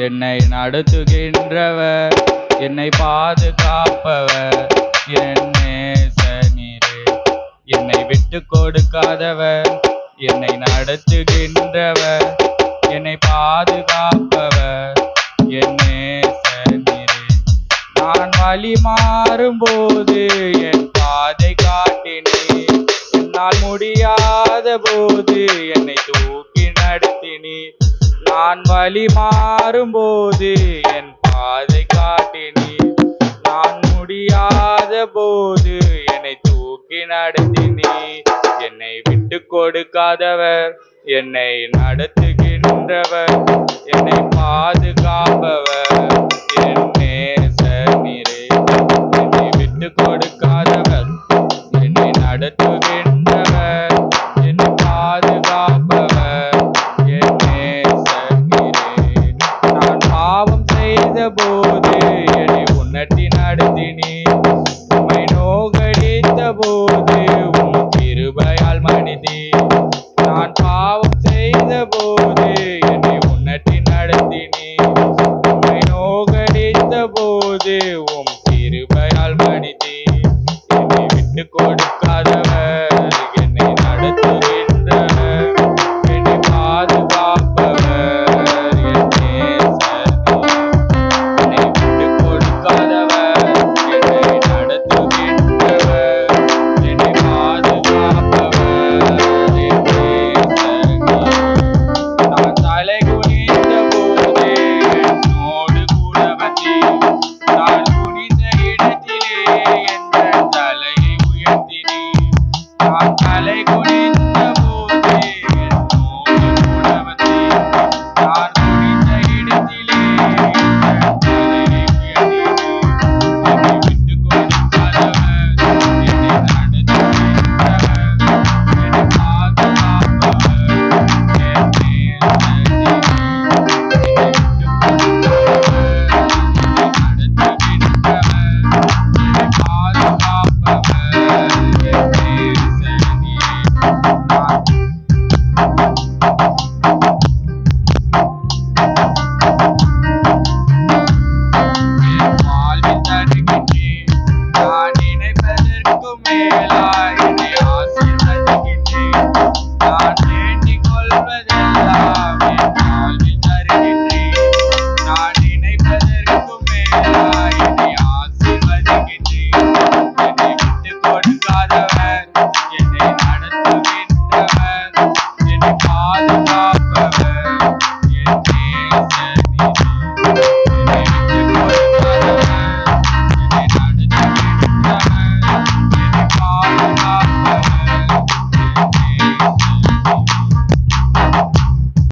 என்னை நடத்துகின்றவர், என்னை பாதுகாப்பவர் என் நேசநீரே. என்னை விட்டு கொடுக்காதவர், என்னை நடத்துகின்றவர், என்னை பாதுகாப்பவர் என் நேசநீரே. நான் வழி மாறும்போது என் பாதை காட்டினீர், என்னால் முடியாத போது என்னை தூக்கி நடத்தினீர். நான் வழி மாறும்போது என் பாதை காட்டினீர், நான் முடியாத போது என்னை தூக்கி நடத்தினீர். என்னை விட்டு கொடுக்காதவர், என்னை நடத்துகின்றவர், என்னை பாதுகாப்பவர் என் நேசநீரே. என்னை விட்டு கொடுக்காதவர், என்னை நடத்துகின்றவர், என்னை பாதுகாப்பவர் என் நேசநீரே. நான் பாவம் செய்த போது என்னை உன்னட்டி நடத்தினீர், உம்மை நோகடித்த போது உம் கிருபையால் மன்னித்தீர். நான் பாவம் செய்த போது என்னை உன்னட்டி நடத்தினீர், உம்மை நோகடித்த போது